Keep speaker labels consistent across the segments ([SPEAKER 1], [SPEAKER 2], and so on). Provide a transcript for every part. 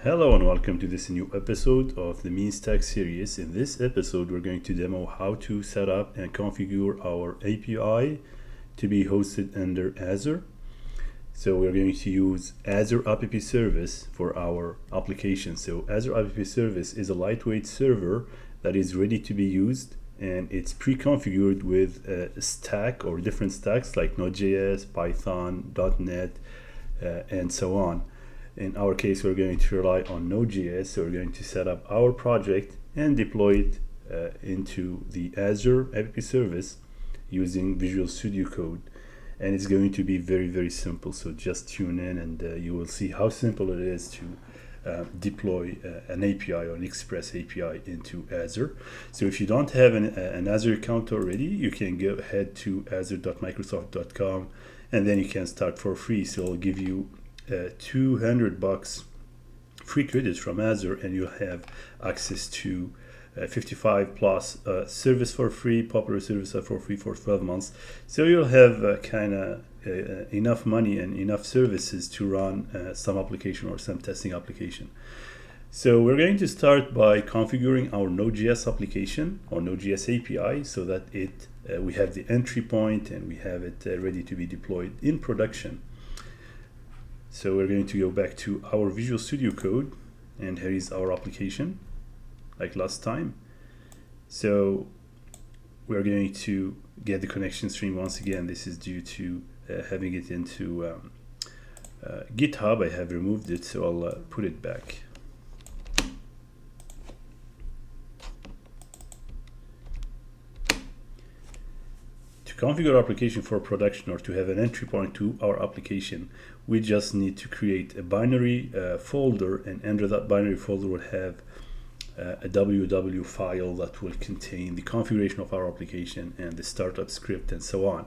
[SPEAKER 1] Hello and welcome to this new episode of the Mean Stack series. In this episode, we're going to demo how to set up and configure our API to be hosted under Azure. So we're going to use Azure App Service for our application. So Azure App Service is a lightweight server that is ready to be used, and it's pre-configured with a stack or different stacks like Node.js, Python, .NET, and so on. In our case, we're going to rely on Node.js, so we're going to set up our project and deploy it into the Azure App Service using Visual Studio Code. And it's going to be very, very simple. So just tune in and you will see how simple it is to deploy an API or an Express API into Azure. So if you don't have an Azure account already, you can go ahead to azure.microsoft.com and then you can start for free. So I'll give you $200 free credits from Azure, and you'll have access to 55 plus service for free, popular service for free for 12 months. So you'll have enough money and enough services to run some application or some testing application. So we're going to start by configuring our Node.js application or Node.js API so that we have the entry point and we have it ready to be deployed in production. So we're going to go back to our Visual Studio Code, and here is our application, like last time. So we're going to get the connection stream once again. This is due to having it into GitHub. I have removed it, so I'll put it back. Configure our application for production or to have an entry point to our application, we just need to create a binary folder, and under that binary folder we'll have a www file that will contain the configuration of our application and the startup script and so on.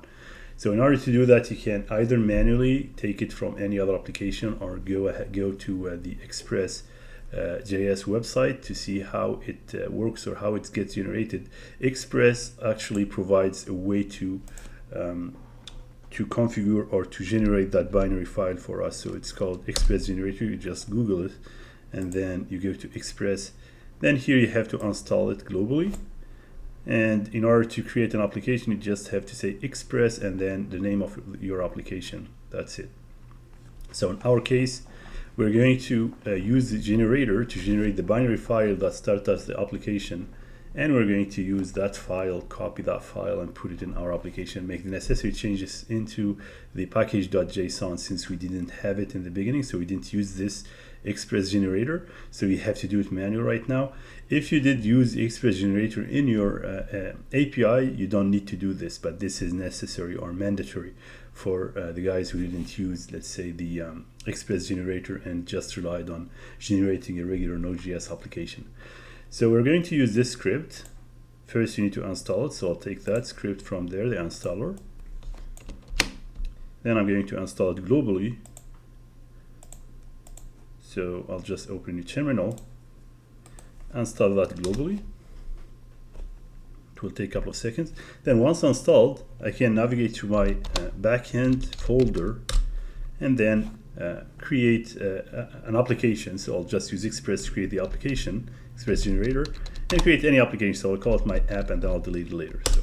[SPEAKER 1] So in order to do that, you can either manually take it from any other application or go to the Express JS website to see how it works or how it gets generated. Express actually provides a way to configure or to generate that binary file for us. So it's called Express Generator. You just Google it and then you go to Express. Then here you have to install it globally. And in order to create an application, you just have to say Express and then the name of your application. That's it. So in our case, we're going to use the generator to generate the binary file that starts as the application, and we're going to use that file, copy that file and put it in our application, make the necessary changes into the package.json since we didn't have it in the beginning, so we didn't use this Express generator, so we have to do it manual right now. If you did use the Express generator in your API, you don't need to do this, but this is necessary or mandatory for the guys who didn't use, let's say, the Express generator and just relied on generating a regular Node.js application. So we're going to use this script. First, you need to install it. So I'll take that script from there, the installer. Then I'm going to install it globally. So I'll just open the terminal, install that globally. It will take a couple of seconds. Then once installed, I can navigate to my backend folder and then create an application. So I'll just use Express to create the application, Express generator, and create any application. So I'll call it my app and then I'll delete it later. So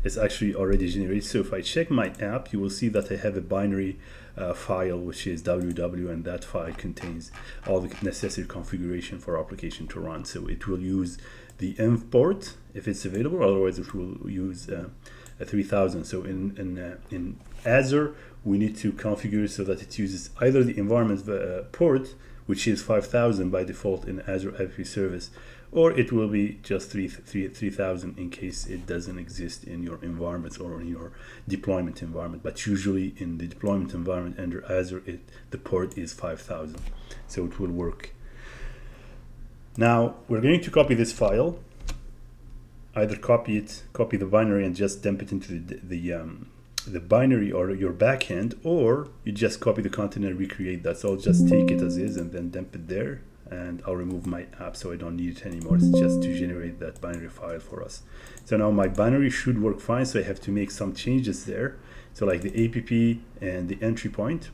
[SPEAKER 1] it's actually already generated. So if I check my app, you will see that I have a binary file, which is www, and that file contains all the necessary configuration for our application to run. So it will use the env port if it's available, otherwise it will use a 3000. So in Azure, we need to configure so that it uses either the environment port, which is 5000 by default in Azure App Service, or it will be just 3000 in case it doesn't exist in your environment or in your deployment environment. But usually in the deployment environment under Azure, the port is 5000, so it will work. Now we're going to copy this file. Either copy the binary and just dump it into the binary or your backend, or you just copy the content and recreate that. So I'll just take it as is and then dump it there, and I'll remove my app so I don't need it anymore. It's just to generate that binary file for us. So now my binary should work fine, so I have to make some changes there. So like the APP and the entry point.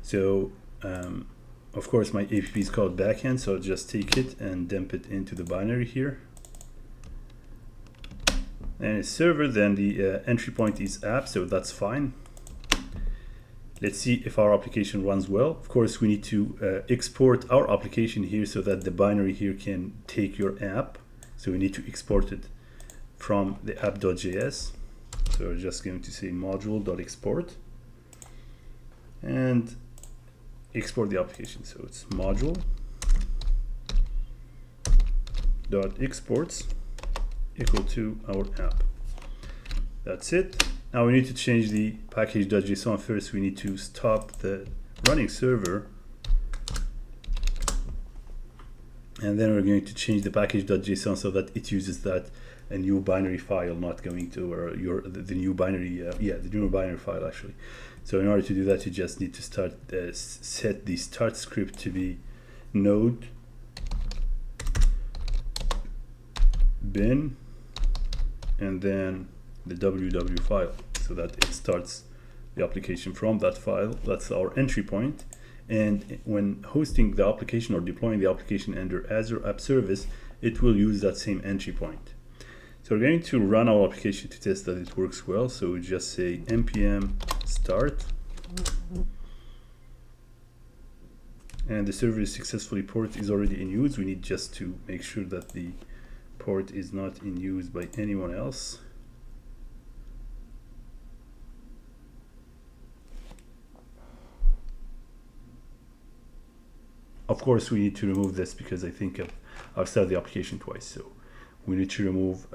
[SPEAKER 1] So of course, my app is called backend, so I'll just take it and dump it into the binary here. And it's server, then the entry point is app, so that's fine. Let's see if our application runs well. Of course, we need to export our application here so that the binary here can take your app. So we need to export it from the app.js. So we're just going to say module.export and export the application. So it's module.exports equal to our app. That's it. Now we need to change the package.json first. We need to stop the running server, and then we're going to change the package.json so that it uses that a new binary file, not going to or the new binary the new binary file actually. So in order to do that, you just need to start set the start script to be node bin and then the ww file, so that it starts the application from that file. That's our entry point. And when hosting the application or deploying the application under Azure App Service, it will use that same entry point. So we're going to run our application to test that it works well. So we just say npm start, and the server is successfully port is already in use. We need just to make sure that the port is not in use by anyone else. Of course, we need to remove this because I think I've started the application twice. So we need to remove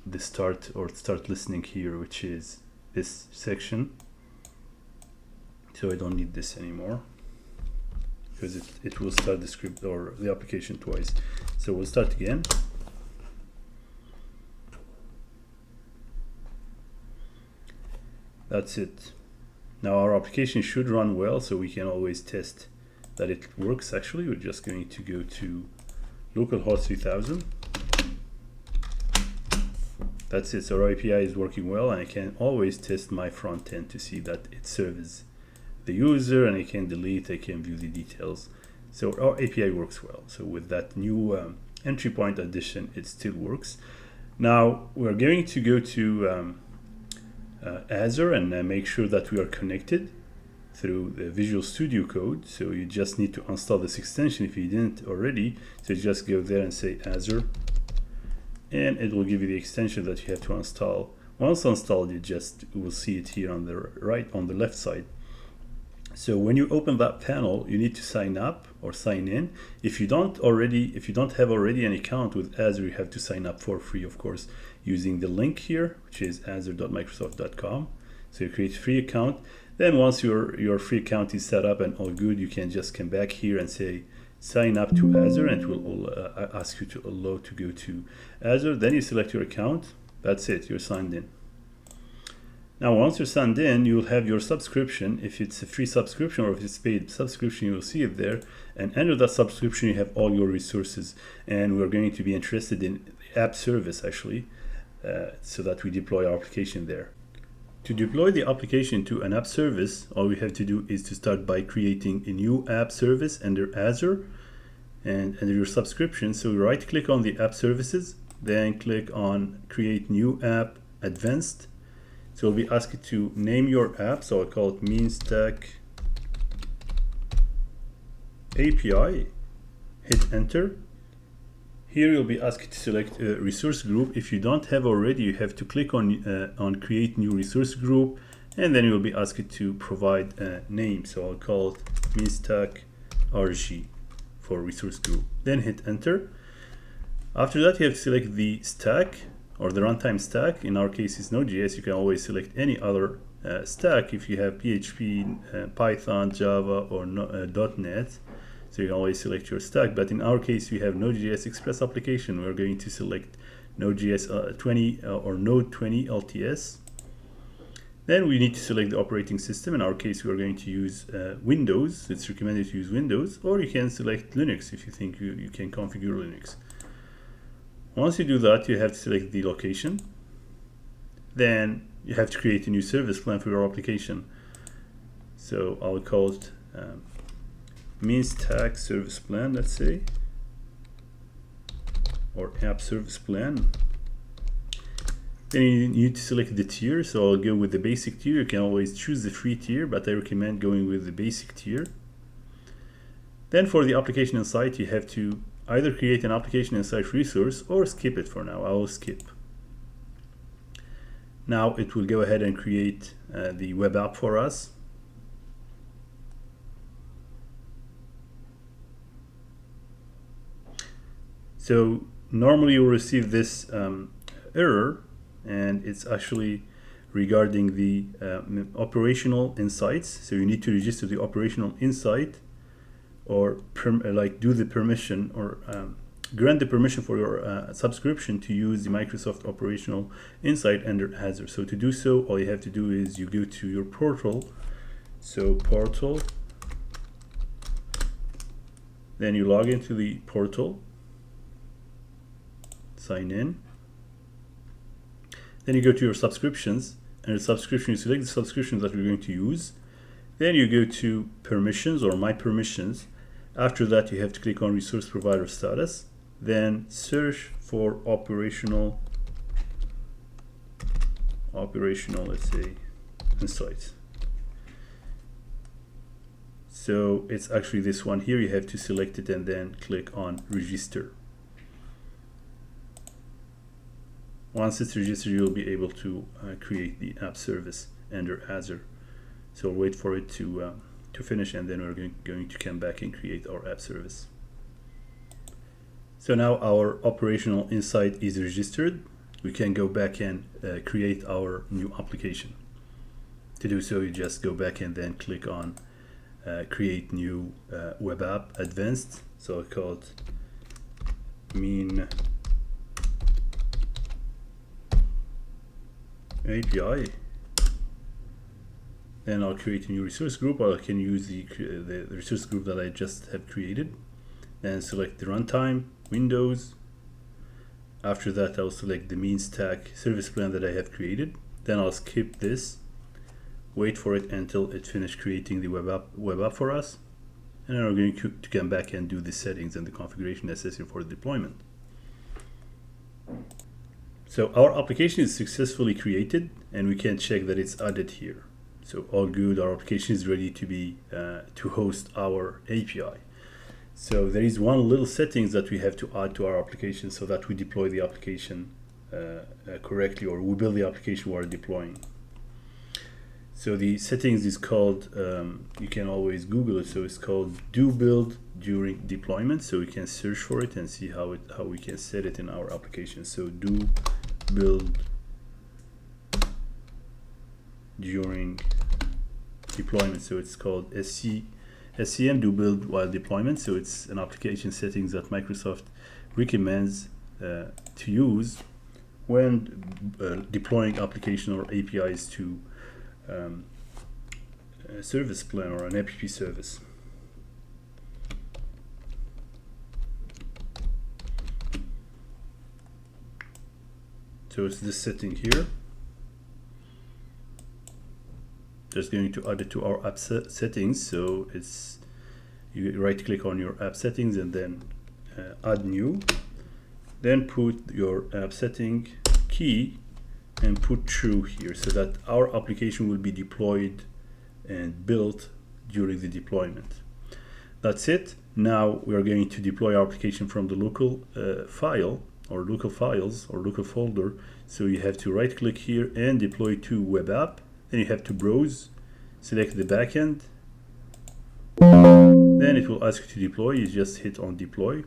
[SPEAKER 1] the start listening here, which is this section. So I don't need this anymore because it will start the script or the application twice. So we'll start again. That's it. Now our application should run well, so we can always test that it works. Actually, we're just going to go to localhost 3000. That's it. So our API is working well, and I can always test my front end to see that it serves the user, and I can delete, I can view the details. So our API works well. So with that new entry point addition, it still works. Now we're going to go to Azure and make sure that we are connected through the Visual Studio Code. So you just need to install this extension if you didn't already. So just go there and say Azure, and it will give you the extension that you have to install. Once installed, you will see it here on the left side. So when you open that panel, you need to sign up or sign in. If you don't have already an account with Azure, you have to sign up for free, of course, using the link here, which is azure.microsoft.com. So you create a free account. Then once your free account is set up and all good, you can just come back here and say sign up to Azure, and it will ask you to allow to go to Azure. Then you select your account. That's it, you're signed in. Now once you're signed in, you'll have your subscription. If it's a free subscription or if it's paid subscription, you will see it there. And under that subscription, you have all your resources. And we're going to be interested in the app service actually, so that we deploy our application there. To deploy the application to an app service, all we have to do is to start by creating a new app service under Azure and under your subscription. So right click on the app services, then click on create new app advanced. So we'll be asked to name your app. So I'll call it MeanStack API. Hit enter. Here you'll be asked to select a resource group. If you don't have already, you have to click on create new resource group, and then you'll be asked to provide a name. So I'll call it MeanStack RG for resource group. Then hit enter. After that, you have to select the stack or the runtime stack. In our case, it's Node.js. You can always select any other stack if you have PHP, Python, Java, or .NET. So you can always select your stack. But in our case, we have Node.js Express application. We're going to select Node.js 20 or Node 20 LTS. Then we need to select the operating system. In our case, we are going to use Windows. It's recommended to use Windows, or you can select Linux if you think you can configure Linux. Once you do that, you have to select the location. Then you have to create a new service plan for your application. So I'll call it means tag service plan, let's say, or app service plan. Then you need to select the tier, so I'll go with the basic tier. You can always choose the free tier, but I recommend going with the basic tier. Then for the application insight, you have to either create an application insight resource or skip it for now. I will skip. Now it will go ahead and create the web app for us. So normally you'll receive this error, and it's actually regarding the operational insights. So you need to register the operational insight, or do the permission, or grant the permission for your subscription to use the Microsoft Operational Insight under Azure. So to do so, all you have to do is you go to your portal. So portal, then you log into the portal, sign in. Then you go to your subscriptions, and the subscription, you select the subscriptions that we're going to use. Then you go to permissions or my permissions. After that, you have to click on resource provider status. Then search for operational, let's say, insights. So it's actually this one here. You have to select it and then click on register. Once it's registered, you'll be able to create the app service under Azure. So we'll wait for it to finish, and then we're going to come back and create our app service. So now our operational insight is registered. We can go back and create our new application. To do so, you just go back and then click on create new web app advanced. So I call it mean API. Then I'll create a new resource group, or I can use the resource group that I just have created. Then select the runtime, Windows. After that, I'll select the mean stack service plan that I have created. Then I'll skip this, wait for it until it finishes creating the web app for us. And then we're going to come back and do the settings and the configuration necessary for the deployment. So our application is successfully created, and we can check that it's added here. So all good, our application is ready to be to host our API. So there is one little settings that we have to add to our application so that we deploy the application correctly, or we build the application while deploying. So the settings is called, you can always Google it, so it's called do build during deployment. So we can search for it and see how we can set it in our application. So do build during deployment. So it's called SCM, do build while deployment. So it's an application settings that Microsoft recommends to use when deploying application or APIs to a service plan or an app service. So it's this setting here. Just going to add it to our app settings. So it's, you right click on your app settings and then add new. Then put your app setting key and put true here, so that our application will be deployed and built during the deployment. That's it. Now we are going to deploy our application from the local file, or local files, or local folder. So you have to right click here and deploy to web app. Then you have to browse, select the backend. Then it will ask you to deploy. You just hit on deploy.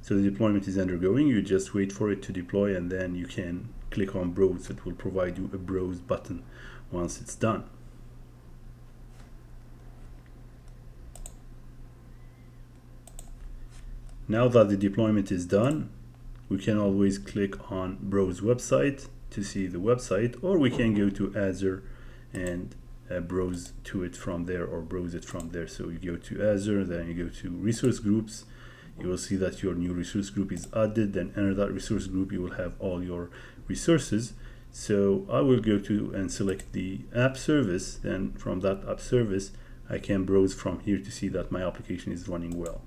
[SPEAKER 1] So the deployment is undergoing. You just wait for it to deploy, and then you can click on browse. It will provide you a browse button once it's done. Now that the deployment is done, we can always click on browse website to see the website, or we can go to Azure and browse to it from there, or browse it from there. So you go to Azure, then you go to resource groups. You will see that your new resource group is added. Then under that resource group, you will have all your resources. So I will go to and select the app service. Then from that app service, I can browse from here to see that my application is running well.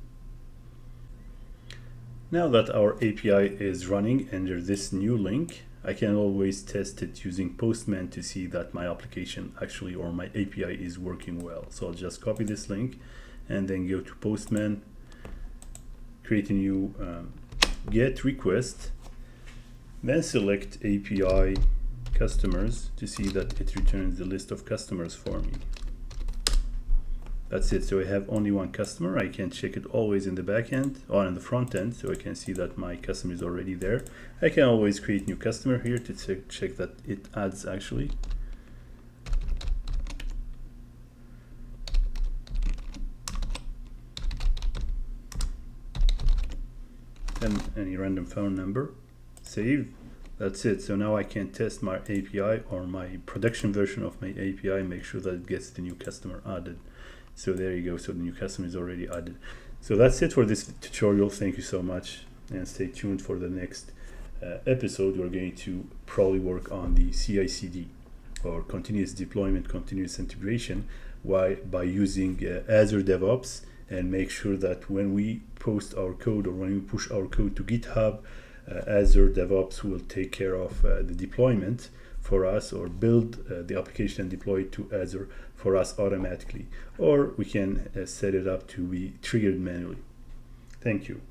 [SPEAKER 1] Now that our API is running under this new link, I can always test it using Postman to see that my application actually, or my API, is working well. So I'll just copy this link and then go to Postman, create a new GET request, then select API customers to see that it returns the list of customers for me. That's it. So I have only one customer. I can check it always in the back end or in the front end, so I can see that my customer is already there. I can always create new customer here to check that it adds actually. Then any random phone number, save. That's it. So now I can test my API or my production version of my API, make sure that it gets the new customer added. So there you go. So the new customer is already added. So that's it for this tutorial. Thank you so much, and stay tuned for the next episode. We're going to probably work on the CI/CD, or continuous deployment, continuous integration, by using Azure DevOps, and make sure that when we post our code or when we push our code to GitHub, Azure DevOps will take care of the deployment for us, or build the application and deploy it to Azure for us automatically, or we can set it up to be triggered manually. Thank you.